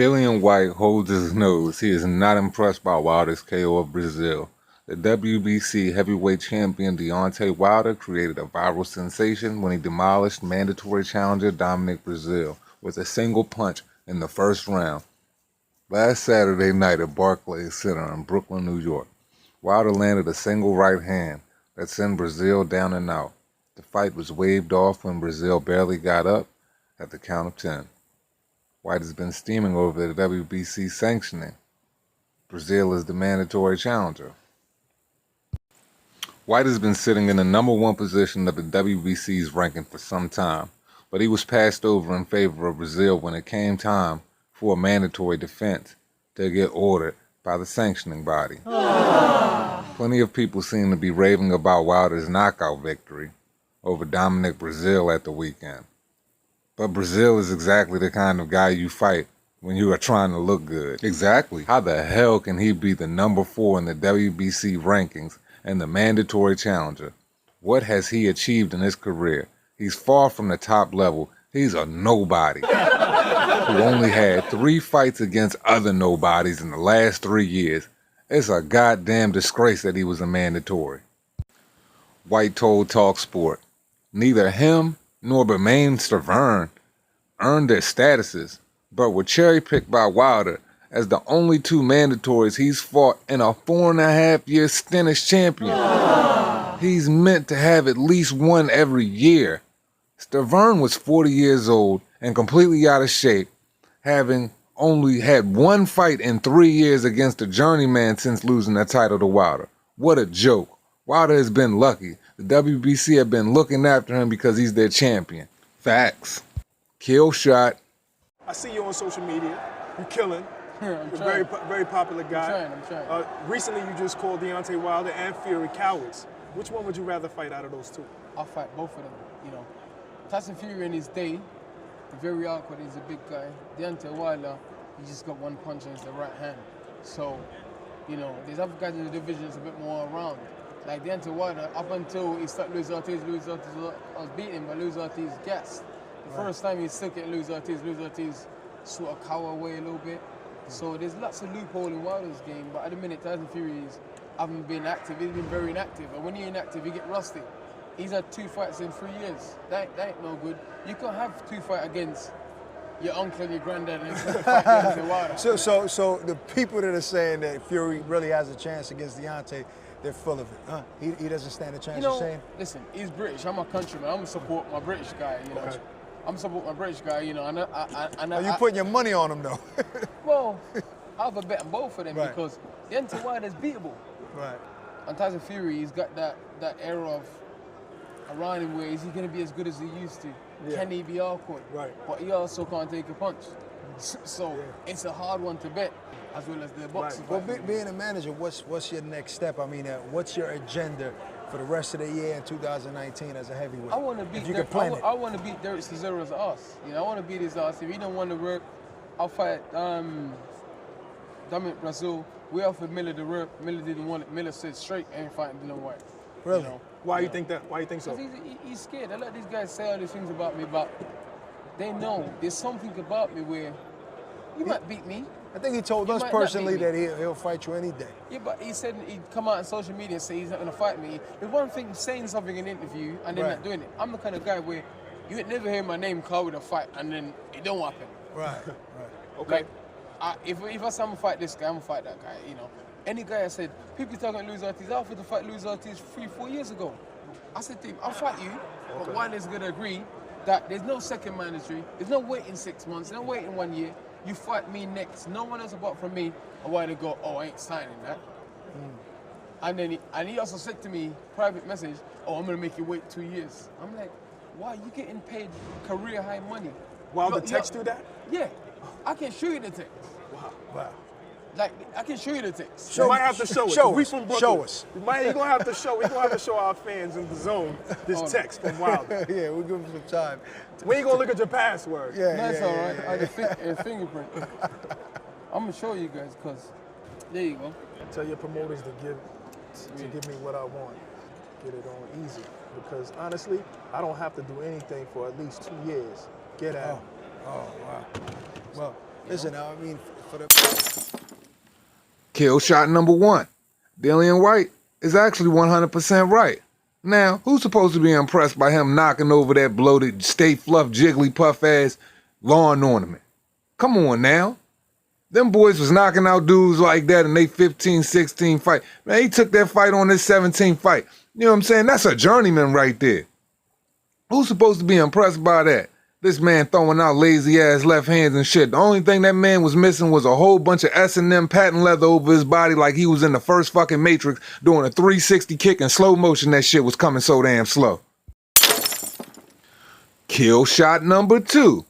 Dillian Whyte holds his nose. He is not impressed by Wilder's KO of Brazil. The WBC heavyweight champion Deontay Wilder created a viral sensation when he demolished mandatory challenger Dominic Brazil with a single punch in the first round. Last Saturday night at Barclays Center in Brooklyn, New York, Wilder landed a single right hand that sent Brazil down and out. The fight was waved off when Brazil barely got up at the count of 10. Whyte has been steaming over the WBC sanctioning. Brazil is the mandatory challenger. Whyte has been sitting in the #1 position of the WBC's ranking for some time, but he was passed over in favor of Brazil when it came time for a mandatory defense to get ordered by the sanctioning body. Plenty of people seem to be raving about Wilder's knockout victory over Dominic Brazil at the weekend. But Brazil is exactly the kind of guy you fight when you are trying to look good. Exactly. How the hell can he be the #4 in the WBC rankings and the mandatory challenger? What has he achieved in his career? He's far from the top level. He's a nobody who only had 3 fights against other nobodies in the last 3 years. It's a goddamn disgrace that he was a mandatory. Whyte told TalkSport, neither him nor Bermane Stiverne earned their statuses, but were cherry-picked by Wilder as the only 2 mandatories he's fought in a 4.5-year stint as champion. He's meant to have at least one every year. Stiverne was 40 years old and completely out of shape, having only had 1 fight in 3 years against a journeyman since losing the title to Wilder. What a joke. Wilder has been lucky. The WBC have been looking after him because he's their champion. Facts. Kill Shot. I see you on social media. You're killing. I'm You're a trying. very popular guy. I'm trying. Recently, you just called Deontay Wilder and Fury cowards. Which one would you rather fight out of those 2? I'll fight both of them, you know. Tyson Fury in his day, very awkward, he's a big guy. Deontay Wilder, he just got 1 punch in his right hand. So, you know, there's other guys in the division that's a bit more around. Like Deontay Wilder, up until he started Luis Ortiz, I was beating him, but Luis Ortiz gassed. The first time he stuck at Luis Ortiz sort of cower away a little bit. So there's lots of loophole in Wilder's game, but at the minute Tyson Fury hasn't been active, he's been very inactive. And when you're inactive, you get rusty. He's had 2 fights in 3 years. That ain't no good. You can't have 2 fights against your uncle and your granddad and fight Deontay Wilder. So the people that are saying that Fury really has a chance against Deontay, they're full of it, huh? He doesn't stand a chance, you know, you're saying? Listen, he's British. I'm a countryman. I'm gonna support my British guy, you know. Okay. I'm support my British guy, you know. Are you putting your money on him, though? Well, I have a bet on both of them Right. because Deontay Wilder is beatable. Right. And Tyson Fury, he's got that era of around him where is he going to be as good as he used to? Yeah. Can he be awkward? Right. But he also can't take a punch. So it's a hard one to bet, as well as the boxing. Well, fight. being a manager, what's your next step? I mean, what's your agenda for the rest of the year in 2019 as a heavyweight? I want to beat. I want to beat Derek Cesaro's ass. You know, I want to beat his ass. If he don't want to work, I'll fight Dominic Brazil. We offered Miller the work. Miller didn't want it. Miller said straight, I ain't fighting Dillan Whyte. Really? You know? Why you think that? Why you think so? Because he's scared. I let these guys say all these things about me, but they know there's something about me where you might beat me. I think he told You us might not personally beat me. that he'll fight you any day. Yeah, but he said he'd come out on social media and say he's not going to fight me. There's one thing saying something in an interview and then Right. not doing it. I'm the kind of guy where you would never hear my name called with a fight and then it don't happen. Right. Okay. Like, if I say I'm going to fight this guy, I'm going to fight that guy, you know. Any guy I said, people talking about Luis Ortiz, I offered to fight Luis Ortiz 3-4 years ago. I said to him, I'll fight you, but Wilder's going to agree that there's no second mandatory, there's no waiting 6 months, no waiting 1 year. You fight me next. No one else apart from me. A while ago, oh, I ain't signing that. And then he also said to me, private message, oh, I'm gonna make you wait 2 years. I'm like, why? You getting paid career high money? Wilder text you that? Yeah, I can show you the text. Wow. Like, I can show you the text. You might have to show it. Show We us. from Brooklyn. Show us. You're gonna have to show. We're gonna have to show our fans in the zone this text from Wilder. Yeah, we'll give him some time. When you gonna look at your password? Yeah, That's yeah, all right. yeah, I had a fingerprint. I'm gonna show you guys, cause there you go. Tell your promoters to give me what I want. Get it on easy. Because honestly, I don't have to do anything for at least 2 years. Get out. Oh, wow. Well, Listen, I mean, for the Kill shot number 1. Dillian Whyte is actually 100% right. Now, who's supposed to be impressed by him knocking over that bloated, stay fluff, jigglypuff ass lawn ornament? Come on now. Them boys was knocking out dudes like that in they 15, 16 fight. Man, he took that fight on his 17th fight. You know what I'm saying? That's a journeyman right there. Who's supposed to be impressed by that? This man throwing out lazy-ass left hands and shit. The only thing that man was missing was a whole bunch of S&M patent leather over his body like he was in the first fucking Matrix doing a 360 kick in slow motion. That shit was coming so damn slow. Kill shot number 2.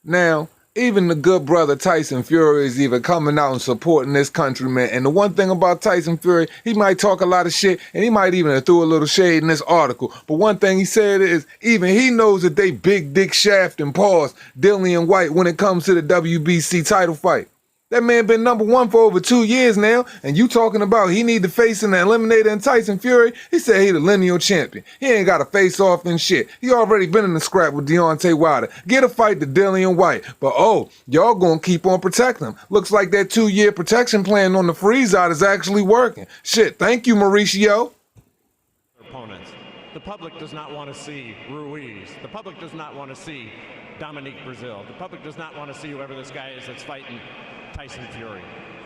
Now, even the good brother Tyson Fury is even coming out and supporting this countryman. And the one thing about Tyson Fury, he might talk a lot of shit, and he might even have threw a little shade in this article. But one thing he said is, even he knows that they big dick shaft and paws Dillian Whyte when it comes to the WBC title fight. That man been number 1 for over 2 years now, and you talking about he need to face an eliminator in Tyson Fury? He said he the lineal champion. He ain't got to face off and shit. He already been in the scrap with Deontay Wilder. Get a fight to Dillian Whyte. But oh, y'all gonna keep on protecting him. Looks like that 2-year protection plan on the freeze out is actually working. Shit, thank you, Mauricio. Opponents. The public does not want to see Ruiz. The public does not want to see Dominic Brazil. The public does not want to see whoever this guy is that's fighting Tyson Fury.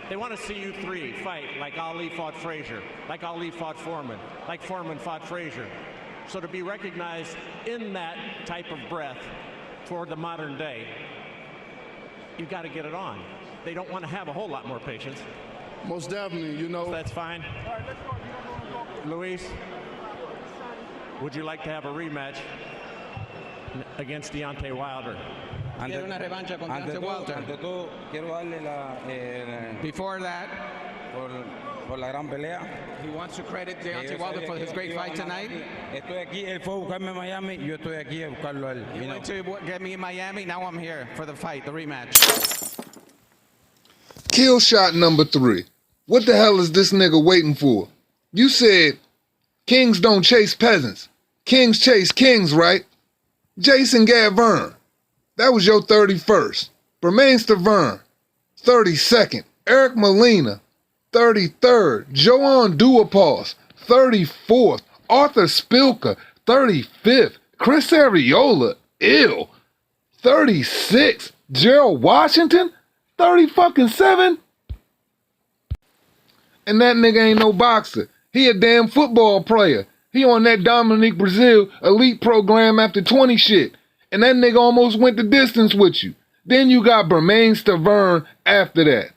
They want to see you three fight like Ali fought Frazier, like Ali fought Foreman, like Foreman fought Frazier. So to be recognized in that type of breath toward the modern day, you've got to get it on. They don't want to have a whole lot more patience. Most definitely, you know. So that's fine. Luis, would you like to have a rematch against Deontay Wilder? Quiero una revancha con Deontay Wilder. Ante todo, quiero darle Before that, por la gran pelea. he wants to credit Deontay Wilder for his great fight tonight. Estoy aquí, él fue a buscarme a Miami, yo estoy aquí a buscarlo a él. He went to get me in Miami, now I'm here for the fight, the rematch. Kill shot number 3. What the hell is this nigga waiting for? You said kings don't chase peasants. Kings chase kings, right? Jason Gavern. That was your 31st. Bermain Stavern, 32nd. Eric Molina, 33rd. Joanne Duapas, 34th. Arthur Spilka, 35th. Chris Ariola, 36th. Gerald Washington, 30-7. And that nigga ain't no boxer. He a damn football player. He on that Dominic Brazil elite program after 20 shit. And that nigga almost went the distance with you. Then you got Bermain Stavern after that.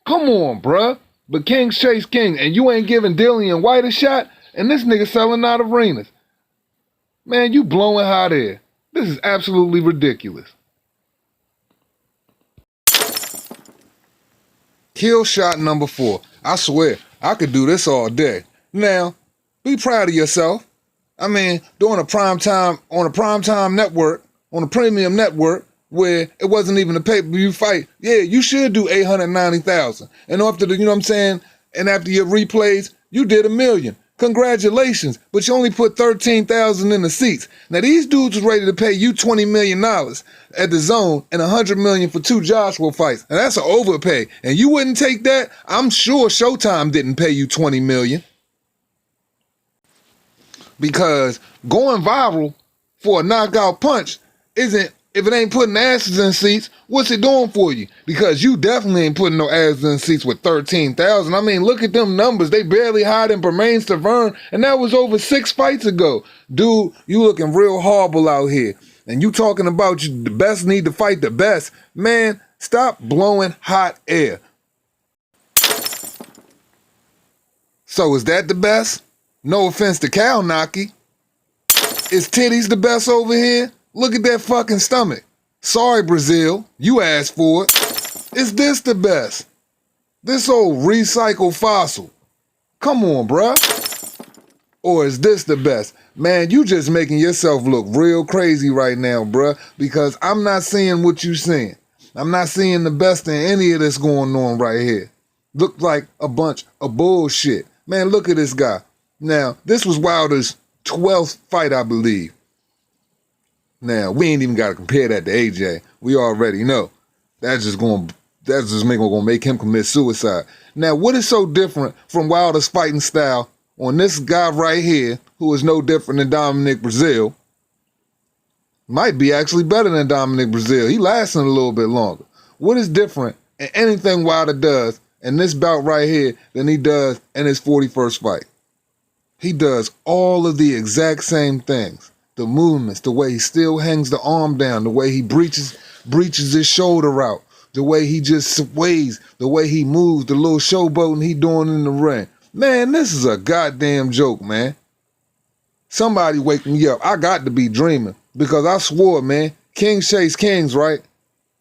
Come on, bruh. But kings chase king, and you ain't giving Dillian Whyte a shot, and this nigga selling out arenas. Man, you blowing hot air. This is absolutely ridiculous. Kill shot number 4. I swear, I could do this all day. Now, be proud of yourself. I mean, doing a primetime on a primetime network, on a premium network, where it wasn't even a pay-per-view fight. Yeah, you should do 890,000. And after the, you know what I'm saying, and after your replays, you did $1 million. Congratulations, but you only put 13,000 in the seats. Now these dudes was ready to pay you $20 million at the Zone and $100 million for 2 Joshua fights. And that's an overpay. And you wouldn't take that? I'm sure Showtime didn't pay you $20 million. Because going viral for a knockout punch isn't, if it ain't putting asses in seats, what's it doing for you? Because you definitely ain't putting no asses in seats with 13,000. I mean, look at them numbers. They barely hiding Bermain Stavern, and that was over 6 fights ago. Dude, you looking real horrible out here. And you talking about you, the best need to fight the best. Man, stop blowing hot air. So is that the best? No offense to Cal Naki. Is titties the best over here? Look at that fucking stomach. Sorry, Brazil. You asked for it. Is this the best? This old recycled fossil. Come on, bruh. Or is this the best? Man, you just making yourself look real crazy right now, bruh, because I'm not seeing what you seeing. I'm not seeing the best in any of this going on right here. Look like a bunch of bullshit. Man, look at this guy. Now, this was Wilder's 12th fight, I believe. Now, we ain't even got to compare that to AJ. We already know. That's just gonna make him commit suicide. Now, what is so different from Wilder's fighting style on this guy right here, who is no different than Dominic Brazil? Might be actually better than Dominic Brazil. He lasting a little bit longer. What is different in anything Wilder does in this bout right here than he does in his 41st fight? He does all of the exact same things. The movements, the way he still hangs the arm down, the way he breaches his shoulder out, the way he just sways, the way he moves, the little showboating he doing in the ring. Man, this is a goddamn joke, man. Somebody wake me up. I got to be dreaming because I swore, man, kings chase kings, right?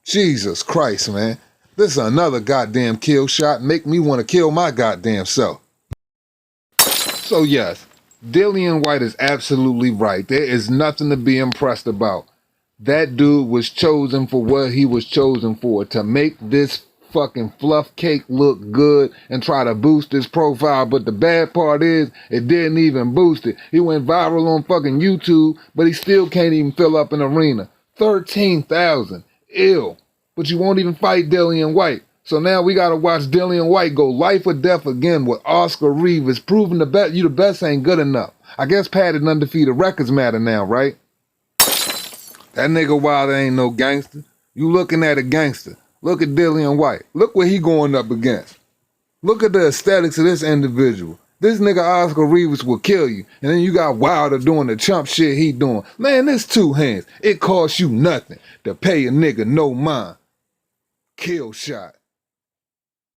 Jesus Christ, man. This is another goddamn kill shot. Make me want to kill my goddamn self. So yes, Dillian Whyte is absolutely right. There is nothing to be impressed about. That dude was chosen for what he was chosen for, to make this fucking fluff cake look good and try to boost his profile. But the bad part is, it didn't even boost it. He went viral on fucking YouTube, but he still can't even fill up an arena. 13,000. Ill. But you won't even fight Dillian Whyte. So now we gotta watch Dillian Whyte go life or death again with Oscar Rivas, proving you the best ain't good enough. I guess padded undefeated records matter now, right? That nigga Wilder ain't no gangster. You looking at a gangster. Look at Dillian Whyte. Look what he going up against. Look at the aesthetics of this individual. This nigga Oscar Rivas will kill you. And then you got Wilder doing the chump shit he doing. Man, this two hands. It costs you nothing to pay a nigga no mind. Kill shot.